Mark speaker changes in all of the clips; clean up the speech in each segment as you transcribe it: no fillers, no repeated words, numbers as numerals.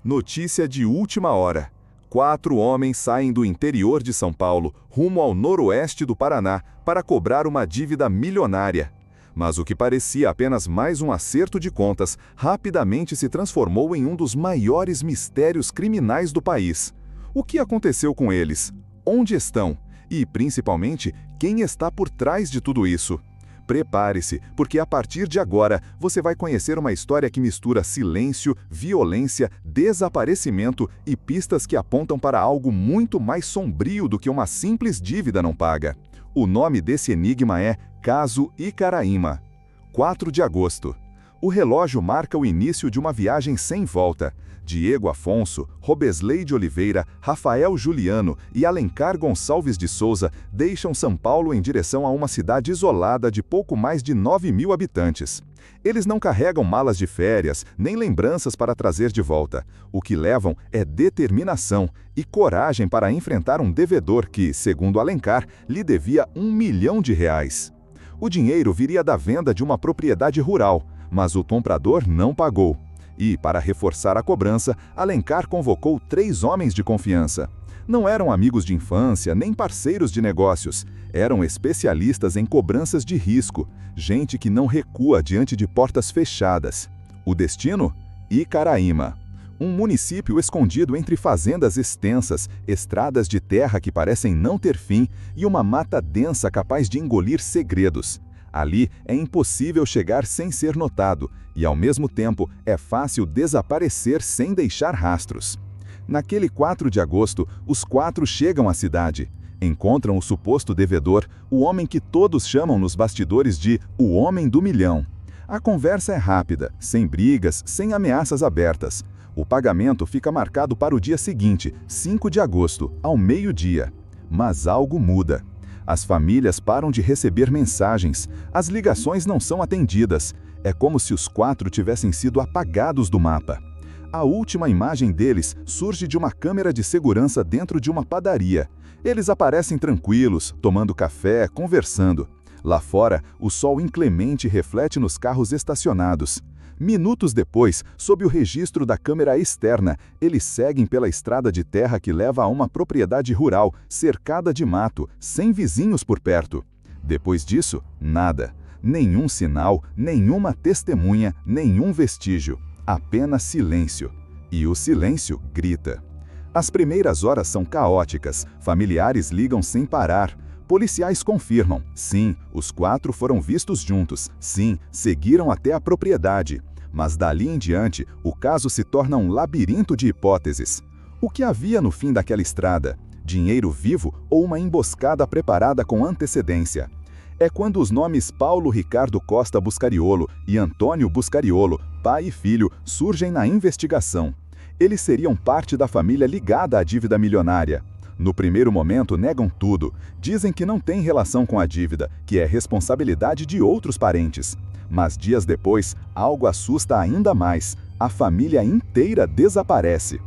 Speaker 1: Notícia de última hora. 4 homens saem do interior de São Paulo, rumo ao noroeste do Paraná, para cobrar uma dívida milionária. Mas o que parecia apenas mais um acerto de contas, rapidamente se transformou em um dos maiores mistérios criminais do país. O que aconteceu com eles? Onde estão? E, principalmente, quem está por trás de tudo isso? Prepare-se, porque a partir de agora você vai conhecer uma história que mistura silêncio, violência, desaparecimento e pistas que apontam para algo muito mais sombrio do que uma simples dívida não paga. O nome desse enigma é Caso Icaraíma. 4 de agosto. O relógio marca o início de uma viagem sem volta. Diego Afonso, Robesley de Oliveira, Rafael Juliano e Alencar Gonçalves de Souza deixam São Paulo em direção a uma cidade isolada de pouco mais de 9.000 habitantes. Eles não carregam malas de férias, nem lembranças para trazer de volta. O que levam é determinação e coragem para enfrentar um devedor que, segundo Alencar, lhe devia R$ 1 milhão. O dinheiro viria da venda de uma propriedade rural, mas o comprador não pagou. E, para reforçar a cobrança, Alencar convocou 3 homens de confiança. Não eram amigos de infância, nem parceiros de negócios. Eram especialistas em cobranças de risco, gente que não recua diante de portas fechadas. O destino? Icaraíma. Um município escondido entre fazendas extensas, estradas de terra que parecem não ter fim e uma mata densa capaz de engolir segredos. Ali é impossível chegar sem ser notado e, ao mesmo tempo, é fácil desaparecer sem deixar rastros. Naquele 4 de agosto, os 4 chegam à cidade. Encontram o suposto devedor, o homem que todos chamam nos bastidores de o Homem do Milhão. A conversa é rápida, sem brigas, sem ameaças abertas. O pagamento fica marcado para o dia seguinte, 5 de agosto, ao meio-dia. Mas algo muda. As famílias param de receber mensagens, as ligações não são atendidas. É como se os 4 tivessem sido apagados do mapa. A última imagem deles surge de uma câmera de segurança dentro de uma padaria. Eles aparecem tranquilos, tomando café, conversando. Lá fora, o sol inclemente reflete nos carros estacionados. Minutos depois, sob o registro da câmera externa, eles seguem pela estrada de terra que leva a uma propriedade rural, cercada de mato, sem vizinhos por perto. Depois disso, nada. Nenhum sinal, nenhuma testemunha, nenhum vestígio. Apenas silêncio. E o silêncio grita. As primeiras horas são caóticas, familiares ligam sem parar. Policiais confirmam, sim, os 4 foram vistos juntos, sim, seguiram até a propriedade. Mas dali em diante, o caso se torna um labirinto de hipóteses. O que havia no fim daquela estrada? Dinheiro vivo ou uma emboscada preparada com antecedência? É quando os nomes Paulo Ricardo Costa Buscariolo e Antônio Buscariolo, pai e filho, surgem na investigação. Eles seriam parte da família ligada à dívida milionária. No primeiro momento, negam tudo. Dizem que não tem relação com a dívida, que é responsabilidade de outros parentes. Mas dias depois, algo assusta ainda mais. A família inteira desaparece.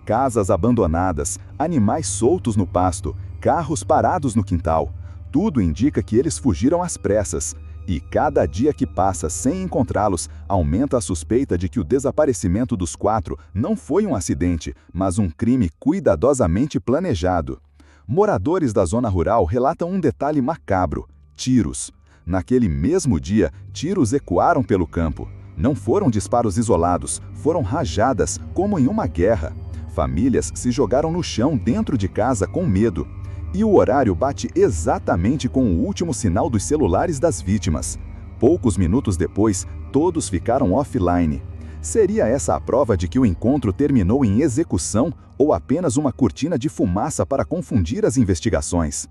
Speaker 1: Casas abandonadas, animais soltos no pasto, carros parados no quintal. Tudo indica que eles fugiram às pressas. E cada dia que passa sem encontrá-los, aumenta a suspeita de que o desaparecimento dos 4 não foi um acidente, mas um crime cuidadosamente planejado. Moradores da zona rural relatam um detalhe macabro: tiros. Naquele mesmo dia, tiros ecoaram pelo campo. Não foram disparos isolados, foram rajadas, como em uma guerra. Famílias se jogaram no chão dentro de casa com medo. E o horário bate exatamente com o último sinal dos celulares das vítimas. Poucos minutos depois, todos ficaram offline. Seria essa a prova de que o encontro terminou em execução ou apenas uma cortina de fumaça para confundir as investigações?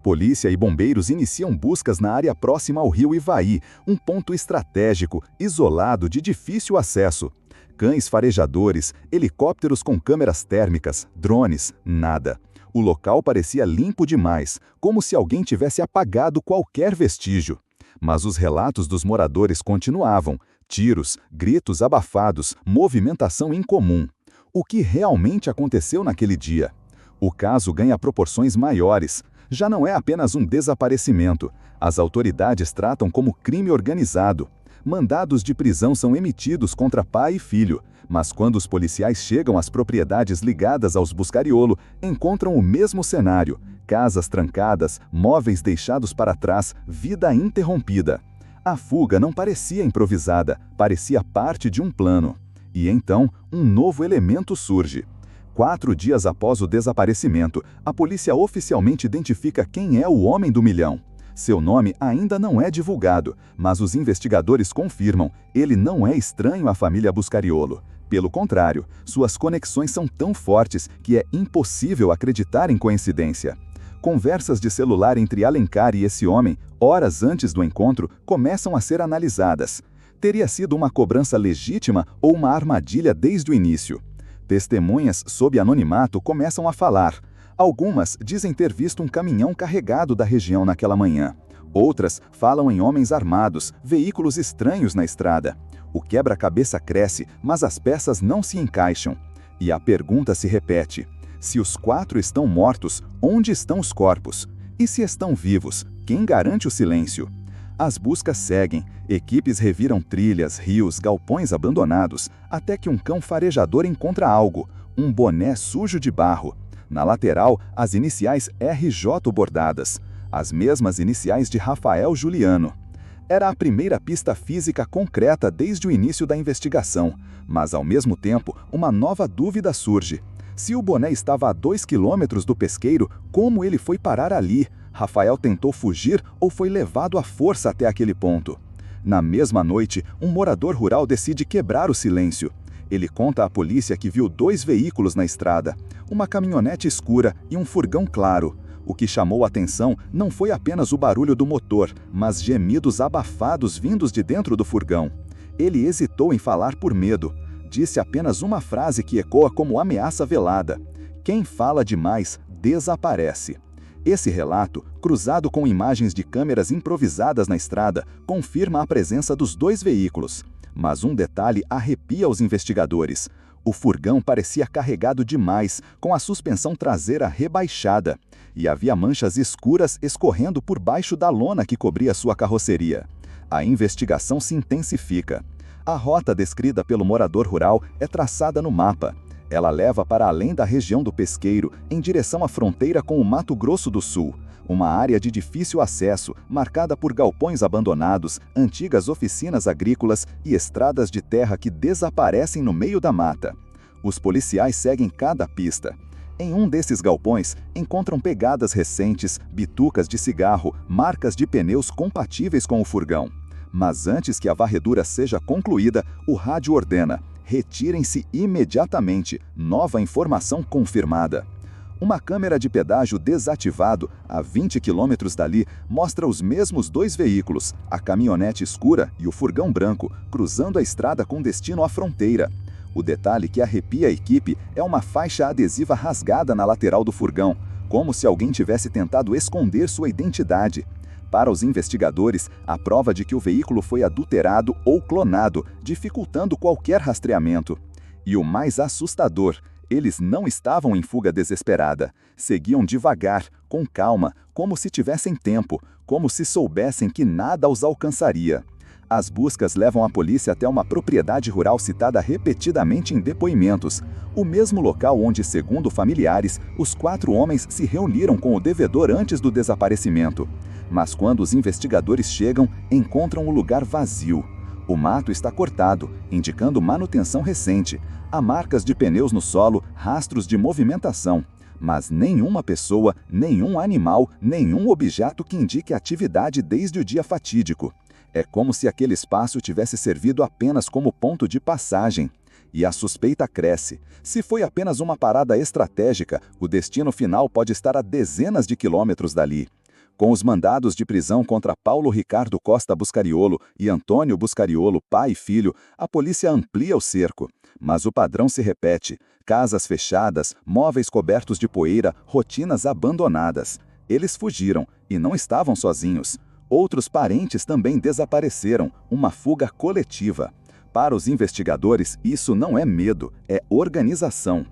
Speaker 1: Polícia e bombeiros iniciam buscas na área próxima ao rio Ivaí, um ponto estratégico, isolado, de difícil acesso. Cães farejadores, helicópteros com câmeras térmicas, drones, nada. O local parecia limpo demais, como se alguém tivesse apagado qualquer vestígio. Mas os relatos dos moradores continuavam: tiros, gritos abafados, movimentação incomum. O que realmente aconteceu naquele dia? O caso ganha proporções maiores. Já não é apenas um desaparecimento. As autoridades tratam como crime organizado. Mandados de prisão são emitidos contra pai e filho, mas quando os policiais chegam às propriedades ligadas aos Buscariolo, encontram o mesmo cenário: casas trancadas, móveis deixados para trás, vida interrompida. A fuga não parecia improvisada, parecia parte de um plano. E então, um novo elemento surge. 4 dias após o desaparecimento, a polícia oficialmente identifica quem é o Homem do Milhão. Seu nome ainda não é divulgado, mas os investigadores confirmam: ele não é estranho à família Buscariolo. Pelo contrário, suas conexões são tão fortes que é impossível acreditar em coincidência. Conversas de celular entre Alencar e esse homem, horas antes do encontro, começam a ser analisadas. Teria sido uma cobrança legítima ou uma armadilha desde o início? Testemunhas sob anonimato começam a falar. Algumas dizem ter visto um caminhão carregado da região naquela manhã. Outras falam em homens armados, veículos estranhos na estrada. O quebra-cabeça cresce, mas as peças não se encaixam. E a pergunta se repete: se os 4 estão mortos, onde estão os corpos? E se estão vivos, quem garante o silêncio? As buscas seguem, equipes reviram trilhas, rios, galpões abandonados, até que um cão farejador encontra algo: um boné sujo de barro. Na lateral, as iniciais RJ bordadas, as mesmas iniciais de Rafael Juliano. Era a primeira pista física concreta desde o início da investigação, mas ao mesmo tempo, uma nova dúvida surge. Se o boné estava a 2 quilômetros do pesqueiro, como ele foi parar ali? Rafael tentou fugir ou foi levado à força até aquele ponto? Na mesma noite, um morador rural decide quebrar o silêncio. Ele conta à polícia que viu 2 veículos na estrada, uma caminhonete escura e um furgão claro. O que chamou a atenção não foi apenas o barulho do motor, mas gemidos abafados vindos de dentro do furgão. Ele hesitou em falar por medo. Disse apenas uma frase que ecoa como ameaça velada: quem fala demais desaparece. Esse relato, cruzado com imagens de câmeras improvisadas na estrada, confirma a presença dos 2 veículos. Mas um detalhe arrepia os investigadores: o furgão parecia carregado demais, com a suspensão traseira rebaixada, e havia manchas escuras escorrendo por baixo da lona que cobria sua carroceria. A investigação se intensifica. A rota descrita pelo morador rural é traçada no mapa. Ela leva para além da região do pesqueiro, em direção à fronteira com o Mato Grosso do Sul, uma área de difícil acesso, marcada por galpões abandonados, antigas oficinas agrícolas e estradas de terra que desaparecem no meio da mata. Os policiais seguem cada pista. Em um desses galpões, encontram pegadas recentes, bitucas de cigarro, marcas de pneus compatíveis com o furgão. Mas antes que a varredura seja concluída, o rádio ordena: retirem-se imediatamente, nova informação confirmada. Uma câmera de pedágio desativado, a 20 quilômetros dali, mostra os mesmos 2 veículos, a caminhonete escura e o furgão branco, cruzando a estrada com destino à fronteira. O detalhe que arrepia a equipe é uma faixa adesiva rasgada na lateral do furgão, como se alguém tivesse tentado esconder sua identidade. Para os investigadores, a prova de que o veículo foi adulterado ou clonado, dificultando qualquer rastreamento. E o mais assustador: eles não estavam em fuga desesperada. Seguiam devagar, com calma, como se tivessem tempo, como se soubessem que nada os alcançaria. As buscas levam a polícia até uma propriedade rural citada repetidamente em depoimentos, o mesmo local onde, segundo familiares, os 4 homens se reuniram com o devedor antes do desaparecimento. Mas quando os investigadores chegam, encontram o lugar vazio. O mato está cortado, indicando manutenção recente. Há marcas de pneus no solo, rastros de movimentação. Mas nenhuma pessoa, nenhum animal, nenhum objeto que indique atividade desde o dia fatídico. É como se aquele espaço tivesse servido apenas como ponto de passagem. E a suspeita cresce. Se foi apenas uma parada estratégica, o destino final pode estar a dezenas de quilômetros dali. Com os mandados de prisão contra Paulo Ricardo Costa Buscariolo e Antônio Buscariolo, pai e filho, a polícia amplia o cerco. Mas o padrão se repete: casas fechadas, móveis cobertos de poeira, rotinas abandonadas. Eles fugiram e não estavam sozinhos. Outros parentes também desapareceram, uma fuga coletiva. Para os investigadores, isso não é medo, é organização.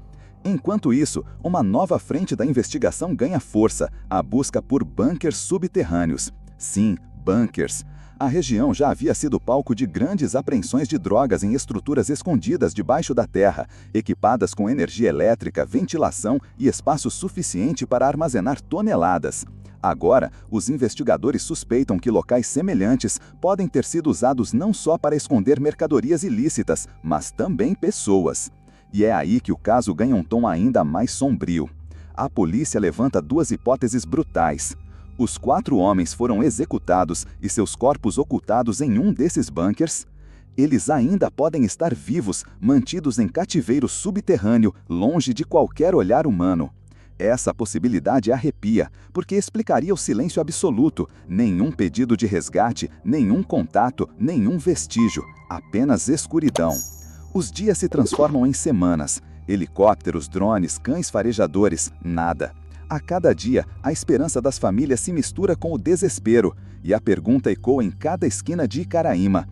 Speaker 1: Enquanto isso, uma nova frente da investigação ganha força, a busca por bunkers subterrâneos. Sim,
Speaker 2: bunkers. A região já havia sido palco de grandes apreensões de drogas em estruturas escondidas debaixo da terra, equipadas com energia elétrica, ventilação e espaço suficiente para armazenar toneladas. Agora, os investigadores suspeitam que locais semelhantes podem ter sido usados não só para esconder mercadorias ilícitas, mas também pessoas. E é aí que o caso ganha um tom ainda mais sombrio. A polícia levanta duas hipóteses brutais. Os 4 homens foram executados e seus corpos ocultados em um desses bunkers. Eles ainda podem estar vivos, mantidos em cativeiro subterrâneo, longe de qualquer olhar humano. Essa possibilidade arrepia, porque explicaria o silêncio absoluto, nenhum pedido de resgate, nenhum contato, nenhum vestígio, apenas escuridão. Os dias se transformam em semanas. Helicópteros, drones, cães farejadores, nada. A cada dia, a esperança das famílias se mistura com o desespero, e a pergunta ecoa em cada esquina de Icaraíma: